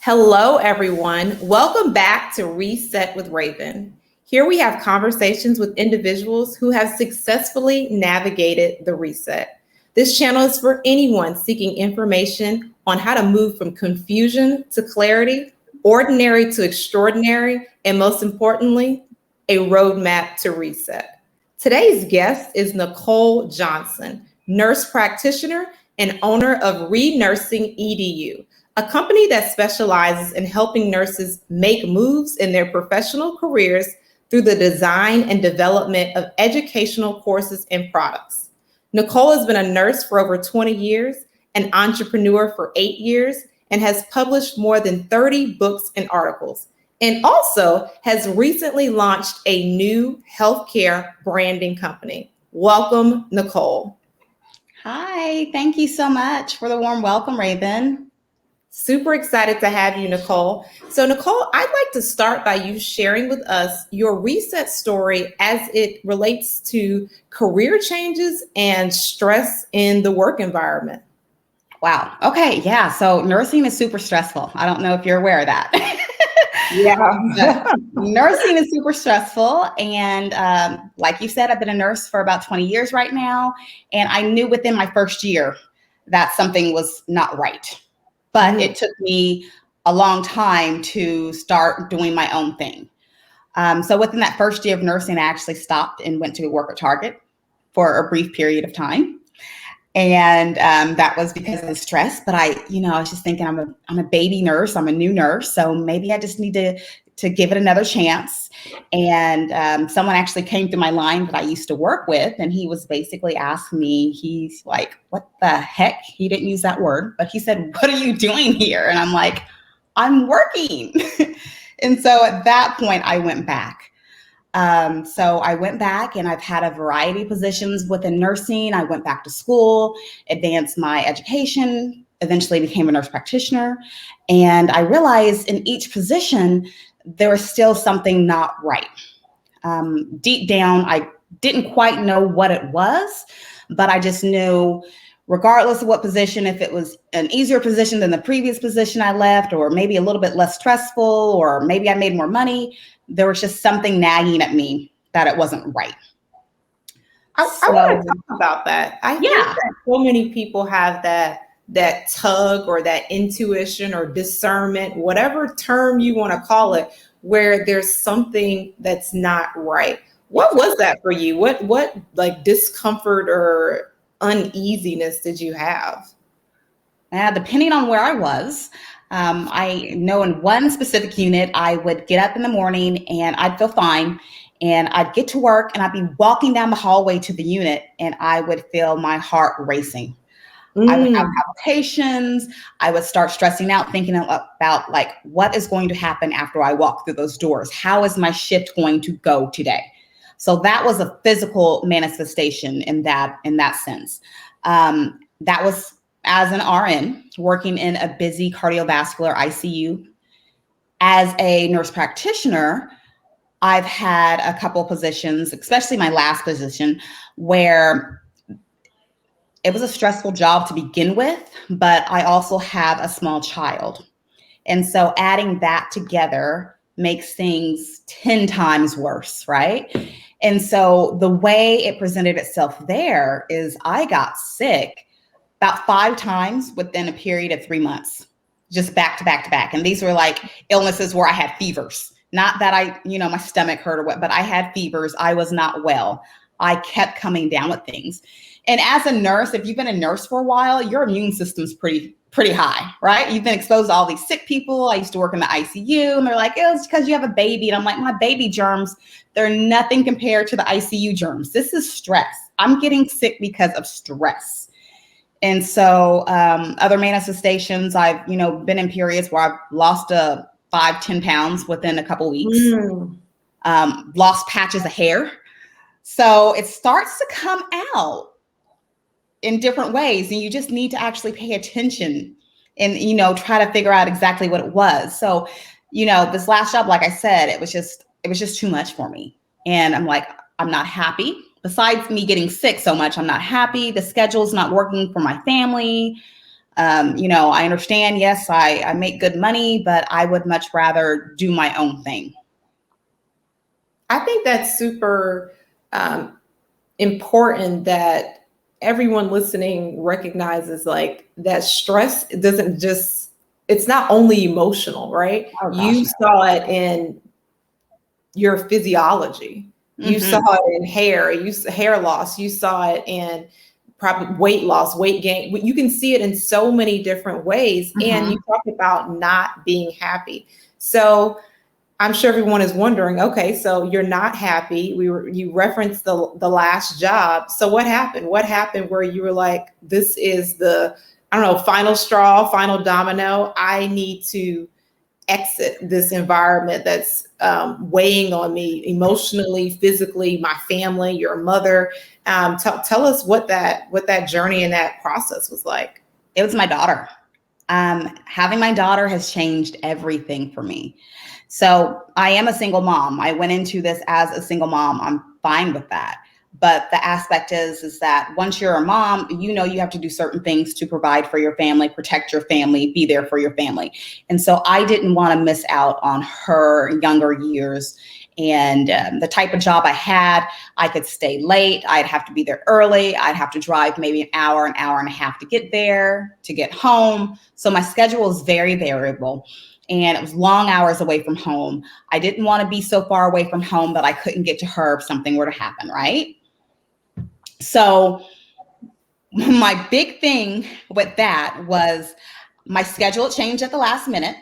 Hello, everyone. Welcome back to Reset with Raven. Here we have conversations with individuals who have successfully navigated the reset. This channel is for anyone seeking information on how to move from confusion to clarity, ordinary to extraordinary, and most importantly, a roadmap to reset. Today's guest is Nachole Johnson, nurse practitioner and owner of ReNursing Edu, a company that specializes in helping nurses make moves in their professional careers through the design and development of educational courses and products. Nachole has been a nurse for over 20 years, an entrepreneur for 8 years, and has published more than 30 books and articles, and also has recently launched a new healthcare branding company. Welcome, Nachole. Hi, thank you so much for the warm welcome, Raven. Super excited to have you, Nachole. So, Nachole, I'd like to start by you sharing with us your reset story as it relates to career changes and stress in the work environment. Wow. Okay. Yeah. So nursing is super stressful. I don't know if you're aware of that. Yeah. Nursing is super stressful. And like you said, I've been a nurse for about 20 years right now. And I knew within my first year that something was not right. But it took me a long time to start doing my own thing. So within that first year of nursing, I actually stopped and went to work at Target for a brief period of time. And that was because of the stress. But I was just thinking I'm a baby nurse. I'm a new nurse. So maybe I just need to give it another chance. And someone actually came through my line that I used to work with. And he was basically asking me, he's like, what the heck? He didn't use that word, but he said, what are you doing here? And I'm like, I'm working. And so at that point, I went back. So I went back and I've had a variety of positions within nursing. I went back to school, advanced my education, eventually became a nurse practitioner. And I realized in each position, there was still something not right. Deep down, I didn't quite know what it was, but I just knew regardless of what position, if it was an easier position than the previous position I left, or maybe a little bit less stressful, or maybe I made more money, there was just something nagging at me that it wasn't right. I want to talk about that. I think that so many people have that tug or that intuition or discernment, whatever term you want to call it, where there's something that's not right. What was that for you? What like discomfort or uneasiness did you have? Depending on where I was, I know in one specific unit, I would get up in the morning and I'd feel fine. And I'd get to work and I'd be walking down the hallway to the unit and I would feel my heart racing. I would have palpitations. I would start stressing out, thinking about like, what is going to happen after I walk through those doors? How is my shift going to go today? So that was a physical manifestation in that sense. That was as an RN working in a busy cardiovascular ICU. As a nurse practitioner, I've had a couple positions, especially my last position, where it was a stressful job to begin with, but I also have a small child. And so adding that together makes things 10 times worse, right? And so the way it presented itself there is I got sick about 5 times within a period of 3 months, just back to back to back. And these were like illnesses where I had fevers. Not that my stomach hurt or what, but I had fevers. I was not well. I kept coming down with things. And as a nurse, if you've been a nurse for a while, your immune system's pretty high, right? You've been exposed to all these sick people. I used to work in the ICU and they're like, it's because you have a baby. And I'm like, my baby germs, they're nothing compared to the ICU germs. This is stress. I'm getting sick because of stress. And so other manifestations, I've, been in periods where I've lost 5-10 pounds within a couple weeks, lost patches of hair. So it starts to come out in different ways. And you just need to actually pay attention and, try to figure out exactly what it was. So, this last job, like I said, it was just too much for me. And I'm like, I'm not happy. Besides me getting sick so much, I'm not happy. The schedule's not working for my family. I understand, yes, I make good money, but I would much rather do my own thing. I think that's super important that everyone listening recognizes like that stress doesn't just, it's not only emotional, right? Oh gosh, You saw it in your physiology. You saw it in hair, hair loss. You saw it in probably weight loss, weight gain. You can see it in so many different ways. And you talk about not being happy. So I'm sure everyone is wondering, okay, so you're not happy. You referenced the last job. So what happened? What happened where you were like, this is the, I don't know, final straw, final domino. I need to exit this environment that's weighing on me emotionally, physically, my family, your mother. Tell us what that journey and that process was like. It was my daughter. Having my daughter has changed everything for me. So I am a single mom. I went into this as a single mom. I'm fine with that. But the aspect is that once you're a mom, you have to do certain things to provide for your family, protect your family, be there for your family. And so I didn't want to miss out on her younger years. And the type of job I had, I could stay late. I'd have to be there early. I'd have to drive maybe an hour and a half to get there, to get home. So my schedule is very variable. And it was long hours away from home. I didn't want to be so far away from home that I couldn't get to her if something were to happen, right? So my big thing with that was my schedule changed at the last minute,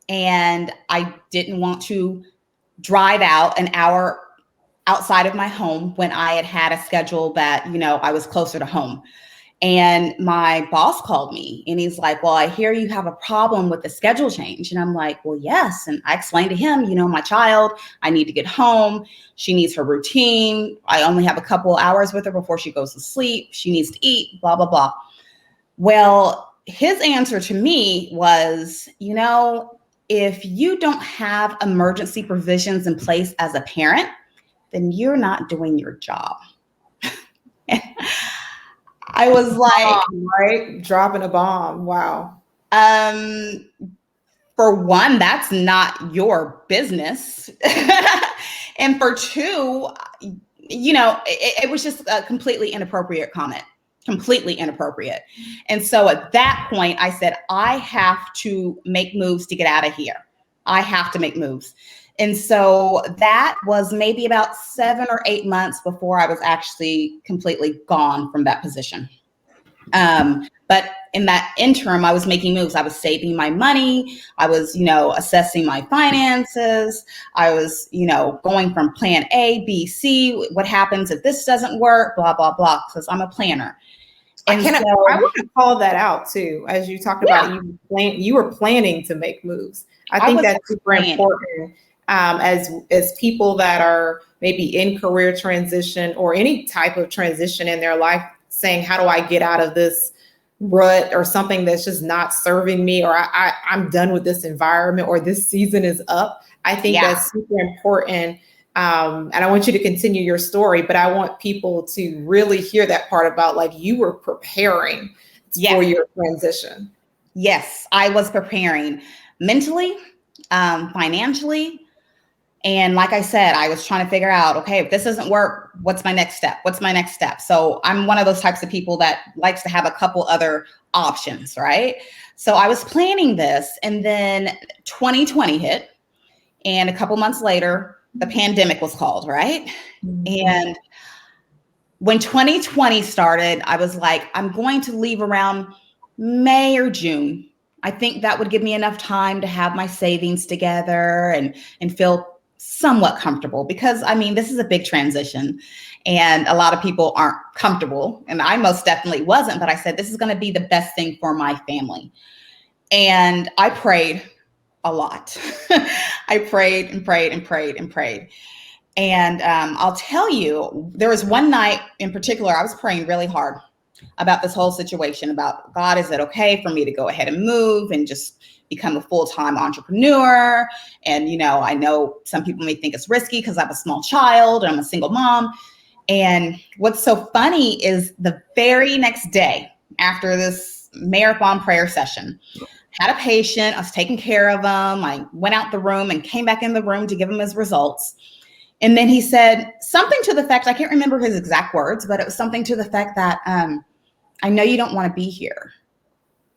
and I didn't want to drive out an hour outside of my home when I had a schedule that, I was closer to home. And my boss called me and he's like, well, I hear you have a problem with the schedule change. And I'm like, well, yes. And I explained to him, my child, I need to get home. She needs her routine. I only have a couple hours with her before she goes to sleep. She needs to eat, blah, blah, blah. Well, his answer to me was, if you don't have emergency provisions in place as a parent, then you're not doing your job. I was like, right? Dropping a bomb. Wow. For one, that's not your business. And for two, it was just a completely inappropriate comment, completely inappropriate. And so at that point, I said, I have to make moves to get out of here. I have to make moves. And so that was maybe about 7 or 8 months before I was actually completely gone from that position. But in that interim, I was making moves. I was saving my money. I was, assessing my finances. I was, going from plan A, B, C. What happens if this doesn't work? Blah, blah, blah. Because I'm a planner. And I want to call that out too, as you talked about, you were planning to make moves. I think that's super important. As people that are maybe in career transition or any type of transition in their life, saying, how do I get out of this rut or something that's just not serving me, or I'm done with this environment, or this season is up. I think that's super important. And I want you to continue your story, but I want people to really hear that part about like you were preparing for your transition. Yes, I was preparing mentally, financially. And like I said, I was trying to figure out, okay, if this doesn't work, what's my next step? What's my next step? So I'm one of those types of people that likes to have a couple other options, right? So I was planning this, and then 2020 hit, and a couple months later, the pandemic was called, right? Mm-hmm. And when 2020 started, I was like, I'm going to leave around May or June. I think that would give me enough time to have my savings together and feel somewhat comfortable, because this is a big transition and a lot of people aren't comfortable. And I most definitely wasn't, but I said, this is going to be the best thing for my family. And I prayed a lot. I prayed and prayed and prayed and prayed. And I'll tell you, there was one night in particular, I was praying really hard about this whole situation, about, God, is it okay for me to go ahead and move and just become a full-time entrepreneur? And, I know some people may think it's risky because I have a small child and I'm a single mom. And what's so funny is the very next day after this marathon prayer session. Had a patient, I was taking care of him. I went out the room and came back in the room to give him his results. And then he said something to the effect, I can't remember his exact words, but it was something to the effect that, I know you don't want to be here.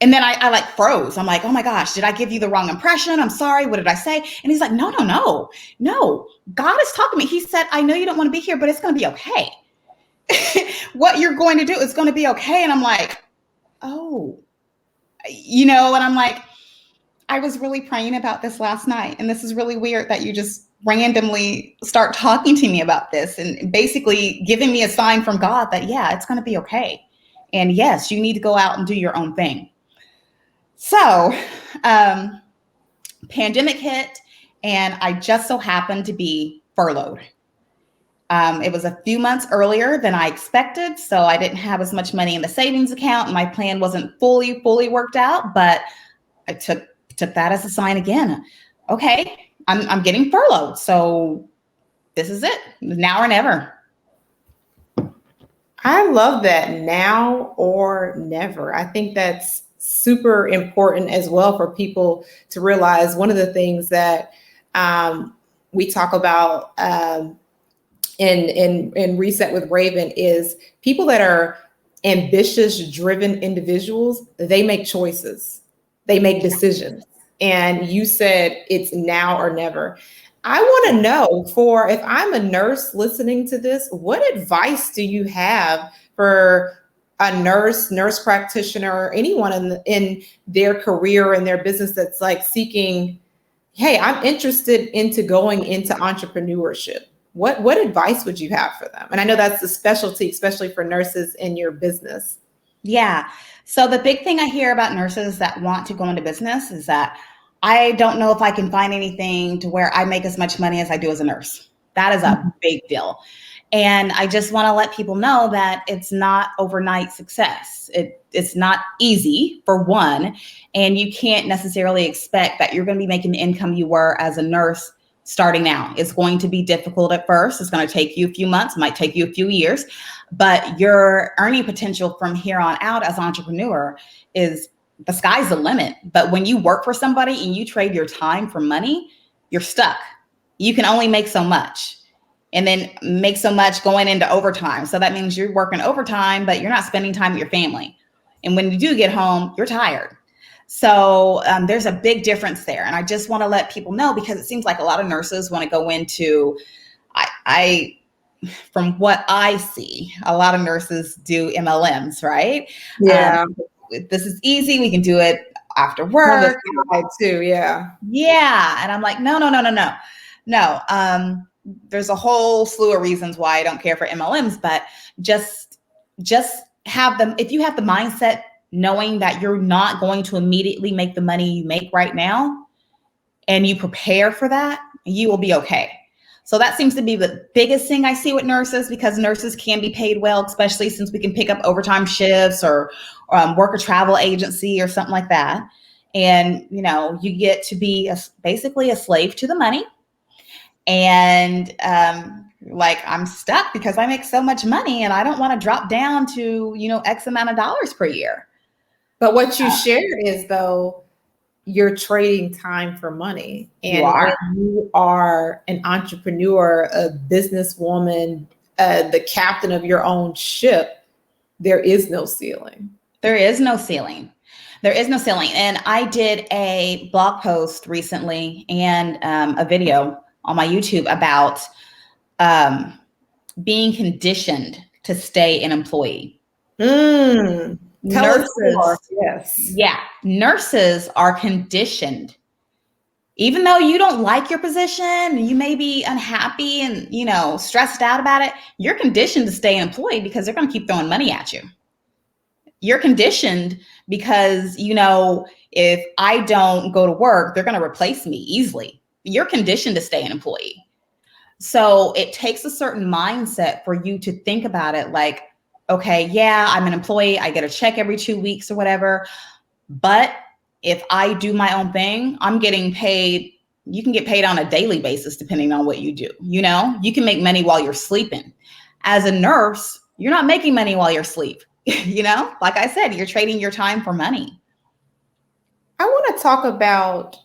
And then I like froze. I'm like, oh my gosh, did I give you the wrong impression? I'm sorry. What did I say? And he's like, no. God is talking to me. He said, I know you don't want to be here, but it's going to be okay. What you're going to do is going to be okay. And I'm like, oh, and I'm like, I was really praying about this last night. And this is really weird that you just randomly start talking to me about this and basically giving me a sign from God that, yeah, it's going to be okay. And yes, you need to go out and do your own thing. So, pandemic hit, and I just so happened to be furloughed. It was a few months earlier than I expected, so I didn't have as much money in the savings account. My plan wasn't fully worked out, but I took that as a sign again. Okay, I'm getting furloughed, so this is it, now or never. I love that, now or never. I think that's super important as well for people to realize. One of the things that we talk about in Reset with Raven is people that are ambitious, driven individuals, they make choices, they make decisions. And you said it's now or never. I want to know, for if I'm a nurse listening to this, what advice do you have for a nurse practitioner, anyone in their career and their business that's like seeking, hey, I'm interested into going into entrepreneurship? What advice would you have for them? And I know that's a specialty, especially for nurses in your business. Yeah. So the big thing I hear about nurses that want to go into business is that I don't know if I can find anything to where I make as much money as I do as a nurse. That is a big deal. And I just want to let people know that it's not overnight success. It's not easy, for one, and you can't necessarily expect that you're going to be making the income you were as a nurse starting now. It's going to be difficult at first. It's going to take you a few months, might take you a few years, but your earning potential from here on out as an entrepreneur is the sky's the limit. But when you work for somebody and you trade your time for money, you're stuck. You can only make so much, and then make so much going into overtime. So that means you're working overtime, but you're not spending time with your family. And when you do get home, you're tired. So there's a big difference there. And I just want to let people know, because it seems like a lot of nurses want to go into, from what I see, a lot of nurses do MLMs, right? Yeah. This is easy. We can do it after work. Too, yeah. Yeah. And I'm like, no. There's a whole slew of reasons why I don't care for MLMs, but just have them. If you have the mindset knowing that you're not going to immediately make the money you make right now, and you prepare for that, you will be okay. So that seems to be the biggest thing I see with nurses, because nurses can be paid well, especially since we can pick up overtime shifts or work a travel agency or something like that. And, you get to be basically a slave to the money. And like, I'm stuck because I make so much money and I don't want to drop down to, X amount of dollars per year. But what you shared is, though, you're trading time for money. And when you are an entrepreneur, a businesswoman, the captain of your own ship, there is no ceiling. There is no ceiling. And I did a blog post recently and a video on my YouTube about being conditioned to stay an employee. Tell us more. Yes. Yeah. Nurses are conditioned. Even though you don't like your position, you may be unhappy and, stressed out about it, you're conditioned to stay an employee because they're going to keep throwing money at you. You're conditioned because, if I don't go to work, they're going to replace me easily. You're conditioned to stay an employee. So it takes a certain mindset for you to think about it like, okay, yeah, I'm an employee. I get a check every 2 weeks or whatever. But if I do my own thing, I'm getting paid. You can get paid on a daily basis, depending on what you do. You can make money while you're sleeping. As a nurse, you're not making money while you're asleep. Like I said, you're trading your time for money. I want to talk about,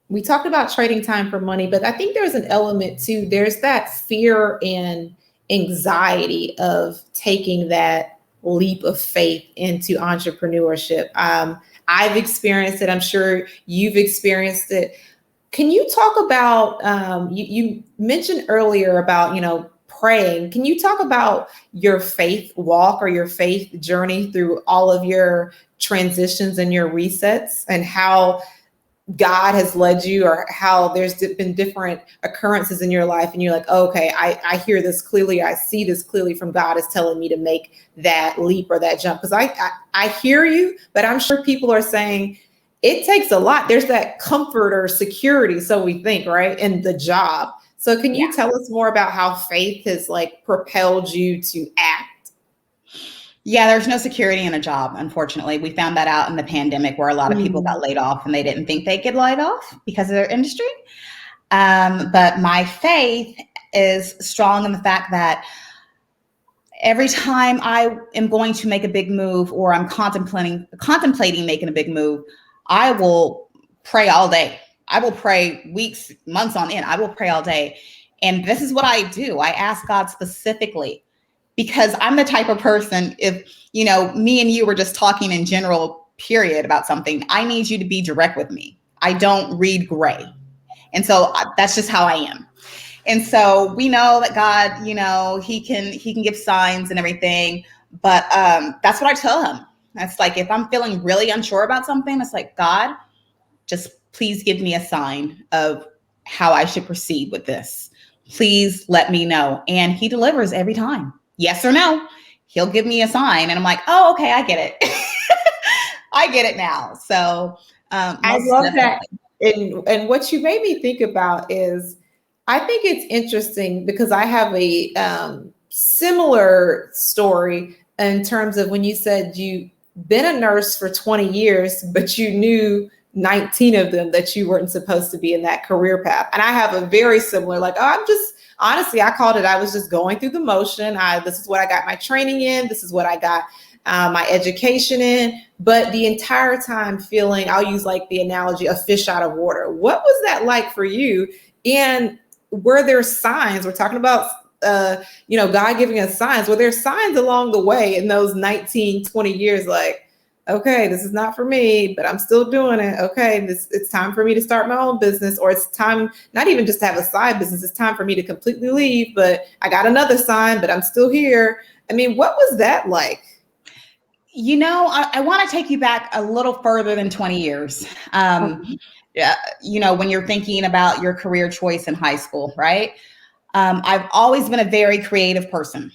we talked about trading time for money, but I think there's an element too. There's that fear and anxiety of taking that leap of faith into entrepreneurship. I've experienced it. I'm sure you've experienced it. Can you talk about, you mentioned earlier about, praying. Can you talk about your faith walk or your faith journey through all of your transitions and your resets, and how God has led you, or how there's been different occurrences in your life and you're like, oh, okay, I hear this clearly. I see this clearly from God is telling me to make that leap or that jump. Because I hear you, but I'm sure people are saying it takes a lot. There's that comfort or security, so we think, right, in the job. So can you tell us more about how faith has like propelled you to act? Yeah, there's no security in a job, unfortunately. We found that out in the pandemic, where a lot of people got laid off and they didn't think they'd get laid off because of their industry. But my faith is strong in the fact that every time I am going to make a big move, or I'm contemplating making a big move, I will pray all day. I will pray weeks, months on end. I will pray all day. And this is what I do. I ask God specifically, because I'm the type of person, if, me and you were just talking in general, period, about something, I need you to be direct with me. I don't read gray. And so that's just how I am. And so we know that God, he can give signs and everything, but that's what I tell him. That's like, if I'm feeling really unsure about something, it's like, God, just please give me a sign of how I should proceed with this. Please let me know. And he delivers every time. Yes or no. He'll give me a sign and I'm like, oh, okay, I get it. I get it now. So I love that. And what you made me think about is, I think it's interesting because I have a similar story in terms of when you said you've been a nurse for 20 years, but you knew 19 of them that you weren't supposed to be in that career path. And I have a very similar, like, honestly, I called it, I was just going through the motion. This is what I got my training in. This is what I got my education in. But the entire time feeling, I'll use like the analogy of fish out of water. What was that like for you? And were there signs? We're talking about, God giving us signs. Were there signs along the way in those 19, 20 years, like, okay, this is not for me, but I'm still doing it. Okay, it's time for me to start my own business, or it's time not even just to have a side business. It's time for me to completely leave, but I got another sign, but I'm still here. I mean, what was that like? I want to take you back a little further than 20 years. When you're thinking about your career choice in high school, right? I've always been a very creative person.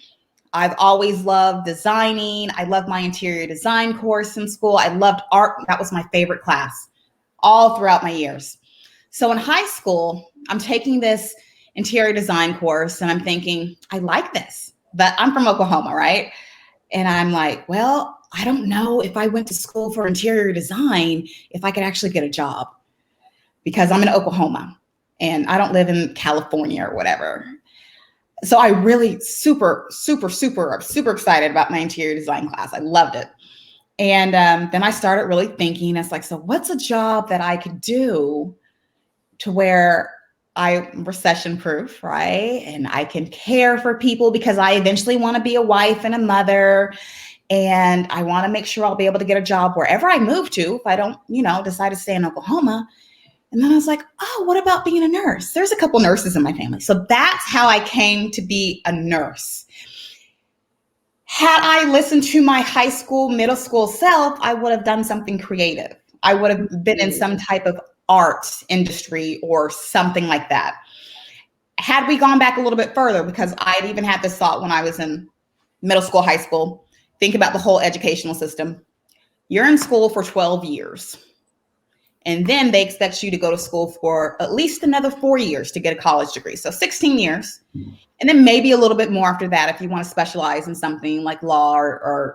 I've always loved designing. I loved my interior design course in school. I loved art. That was my favorite class all throughout my years. So in high school, I'm taking this interior design course and I'm thinking, I like this, but I'm from Oklahoma, right? And I'm like, well, I don't know if I went to school for interior design, if I could actually get a job, because I'm in Oklahoma and I don't live in California or whatever. So I really super excited about my interior design class. I loved it. And then I started really thinking, it's like, so what's a job that I could do to where I'm recession proof, right? And I can care for people, because I eventually want to be a wife and a mother. And I want to make sure I'll be able to get a job wherever I move to if I don't, decide to stay in Oklahoma. And then I was like, oh, what about being a nurse? There's a couple nurses in my family. So that's how I came to be a nurse. Had I listened to my high school, middle school self, I would have done something creative. I would have been in some type of art industry or something like that. Had we gone back a little bit further, because I'd even had this thought when I was in middle school, high school, think about the whole educational system. You're in school for 12 years. And then they expect you to go to school for at least another 4 years to get a college degree. So 16 years. And then maybe a little bit more after that if you want to specialize in something like law or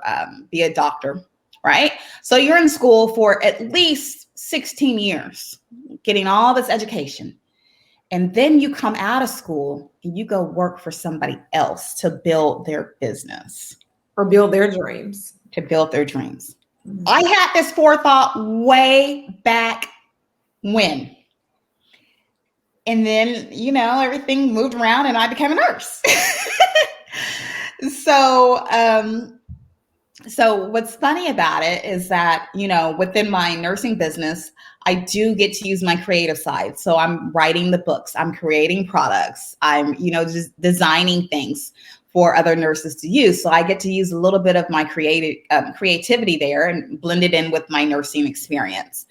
be a doctor, right? So you're in school for at least 16 years, getting all this education. And then you come out of school and you go work for somebody else to build their business. Or build their dreams. To build their dreams. I had this forethought way back when. And then, everything moved around and I became a nurse. So what's funny about it is that, within my nursing business, I do get to use my creative side. So I'm writing the books, I'm creating products, I'm, just designing things for other nurses to use. So I get to use a little bit of my creativity there and blend it in with my nursing experience.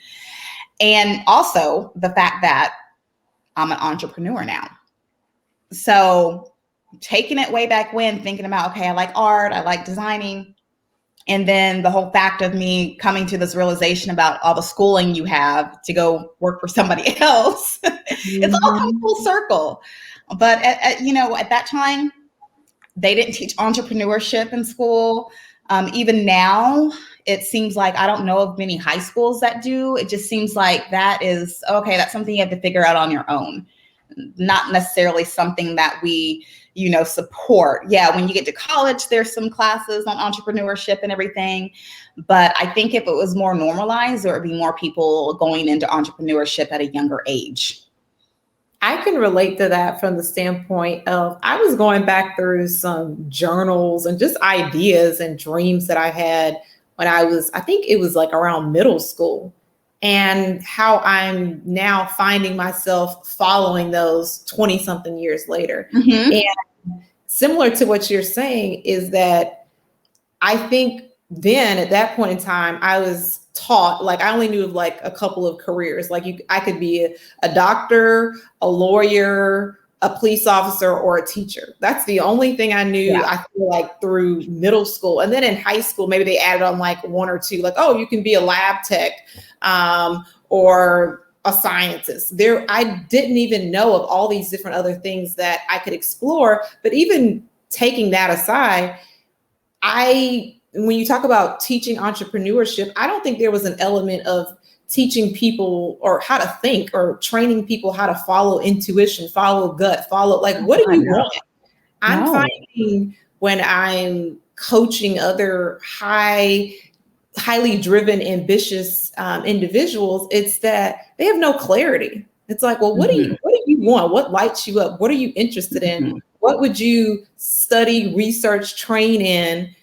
And also the fact that I'm an entrepreneur now. So taking it way back when, thinking about, okay, I like art, I like designing. And then the whole fact of me coming to this realization about all the schooling you have to go work for somebody else, it's all come full circle. But at that time, they didn't teach entrepreneurship in school. Even now, it seems like I don't know of many high schools that do. It just seems like that is, okay, that's something you have to figure out on your own. Not necessarily something that we, support. Yeah, when you get to college, there's some classes on entrepreneurship and everything. But I think if it was more normalized, there would be more people going into entrepreneurship at a younger age. I can relate to that from the standpoint of I was going back through some journals and just ideas and dreams that I had when I think it was like around middle school, and how I'm now finding myself following those 20 something years later. Mm-hmm. And similar to what you're saying is that I think then at that point in time, I was taught, like I only knew of like a couple of careers. Like I could be a doctor, a lawyer, a police officer, or a teacher. That's the only thing I knew. Yeah. I feel like through middle school. And then in high school, maybe they added on like one or two, like, oh, you can be a lab tech or a scientist. I didn't even know of all these different other things that I could explore. But even taking that aside, when you talk about teaching entrepreneurship, I don't think there was an element of teaching people or how to think or training people how to follow intuition, follow gut, what do you want? I'm finding when I'm coaching other highly driven, ambitious individuals, it's that they have no clarity. It's like, well, what do you want? What lights you up? What are you interested in? What would you study, research, train in?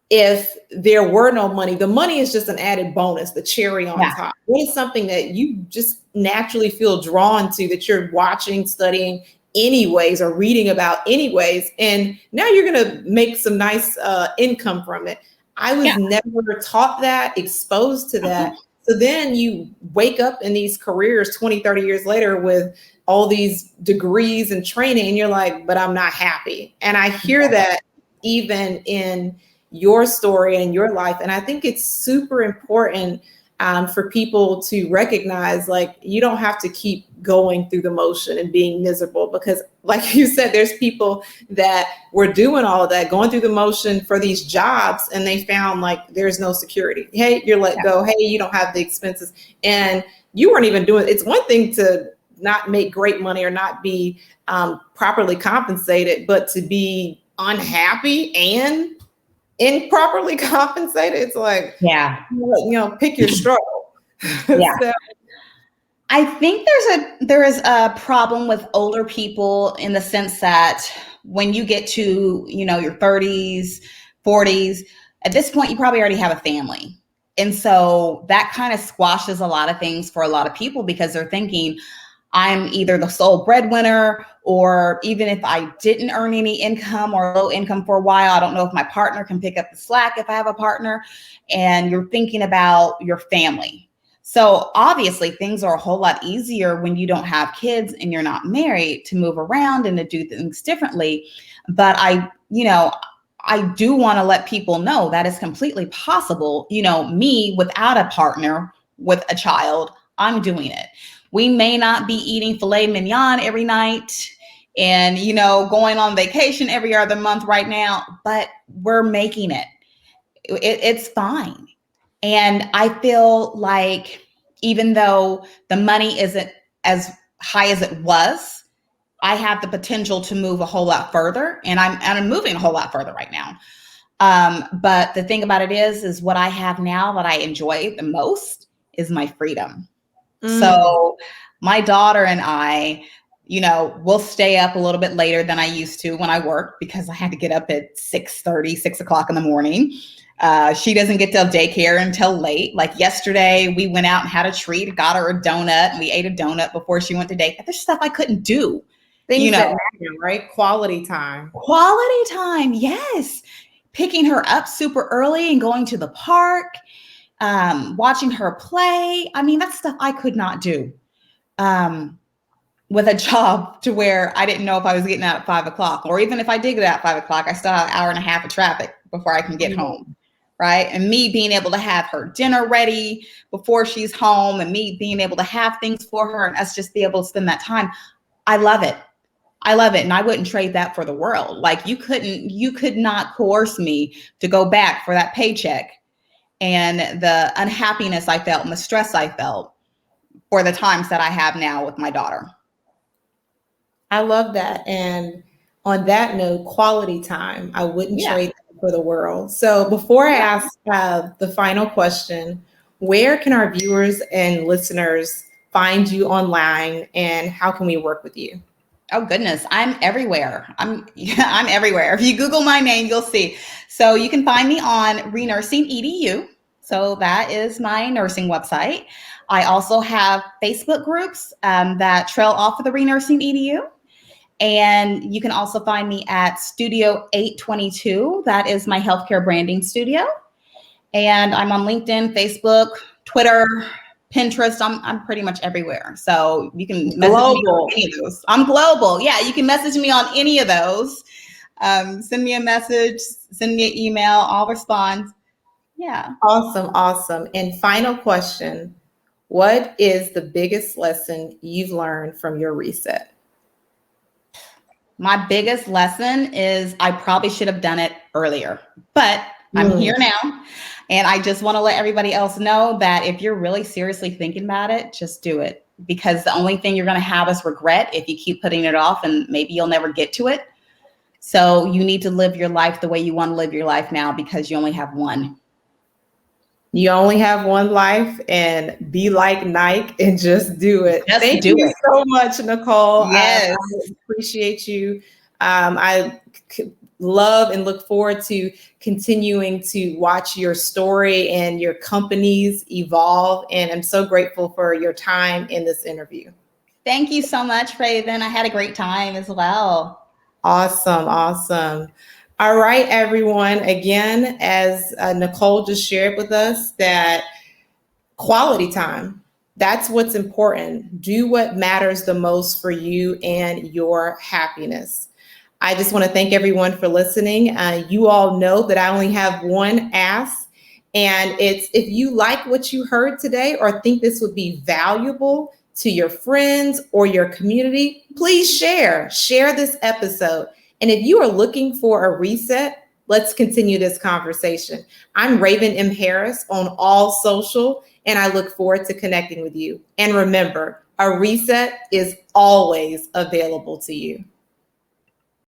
If there were no money, the money is just an added bonus, the cherry on top. What is something that you just naturally feel drawn to, that you're watching, studying anyways, or reading about anyways, and now you're going to make some nice income from it. I was never taught that, exposed to that. So then you wake up in these careers 20, 30 years later with all these degrees and training, and you're like, but I'm not happy. And I hear that even in your story and your life. And I think it's super important for people to recognize, like, you don't have to keep going through the motion and being miserable, because like you said, there's people that were doing all of that, going through the motion for these jobs, and they found like there's no security. Hey, you're let go. Hey, you don't have the expenses, and you weren't even doing, it's one thing to not make great money or not be properly compensated, but to be unhappy and improperly compensated, it's like, pick your struggle. So, I think there is a problem with older people in the sense that when you get to, your 30s, 40s, at this point, you probably already have a family. And so that kind of squashes a lot of things for a lot of people, because they're thinking, I'm either the sole breadwinner, or even if I didn't earn any income or low income for a while, I don't know if my partner can pick up the slack if I have a partner. And you're thinking about your family. So obviously things are a whole lot easier when you don't have kids and you're not married, to move around and to do things differently. But I do want to let people know that is completely possible. Me without a partner, with a child, I'm doing it. We may not be eating filet mignon every night and, going on vacation every other month right now, but we're making it. It's fine. And I feel like even though the money isn't as high as it was, I have the potential to move a whole lot further. And I'm moving a whole lot further right now. But the thing about it is what I have now that I enjoy the most is my freedom. So my daughter and I, we'll stay up a little bit later than I used to when I work because I had to get up at 6:30, 6 o'clock in the morning. She doesn't get to daycare until late. Like yesterday, we went out and had a treat, got her a donut, and we ate a donut before she went to daycare. There's stuff I couldn't do. Things that matter, right? Quality time. Quality time, yes. Picking her up super early and going to the park, watching her play. I mean, that's stuff I could not do with a job to where I didn't know if I was getting out at 5 o'clock, or even if I did get out at 5 o'clock, I still have an hour and a half of traffic before I can get home. Right. And me being able to have her dinner ready before she's home, and me being able to have things for her, and us just be able to spend that time. I love it. I love it. And I wouldn't trade that for the world. Like you could not coerce me to go back for that paycheck and the unhappiness I felt and the stress I felt for the times that I have now with my daughter. I love that. And on that note, quality time, I wouldn't trade that for the world. So before I ask the final question, where can our viewers and listeners find you online, and how can we work with you? Oh goodness, I'm everywhere. I'm everywhere. If you Google my name, you'll see. So you can find me on ReNursing Edu. So that is my nursing website. I also have Facebook groups that trail off of the ReNursing Edu. And you can also find me at Studio 822. That is my healthcare branding studio. And I'm on LinkedIn, Facebook, Twitter, Pinterest. I'm pretty much everywhere. So you can message me on any of those. I'm global. Yeah, you can message me on any of those. Send me a message, send me an email. I'll respond. Yeah. Awesome. And final question, what is the biggest lesson you've learned from your reset? My biggest lesson is I probably should have done it earlier, but I'm here now. And I just want to let everybody else know that if you're really seriously thinking about it, just do it. Because the only thing you're going to have is regret if you keep putting it off, and maybe you'll never get to it. So you need to live your life the way you want to live your life now, because you only have one. You only have one life, and be like Nike and just do it. Thank you so much, Nicole. Yes. I appreciate you. I love and look forward to continuing to watch your story and your companies evolve. And I'm so grateful for your time in this interview. Thank you so much, Raven. I had a great time as well. Awesome. All right, everyone. Again, as Nicole just shared with us, that quality time, that's what's important. Do what matters the most for you and your happiness. I just want to thank everyone for listening. You all know that I only have one ask, and it's if you like what you heard today or think this would be valuable to your friends or your community, please share this episode. And if you are looking for a reset, let's continue this conversation. I'm Raven M. Harris on all social, and I look forward to connecting with you. And remember, a reset is always available to you.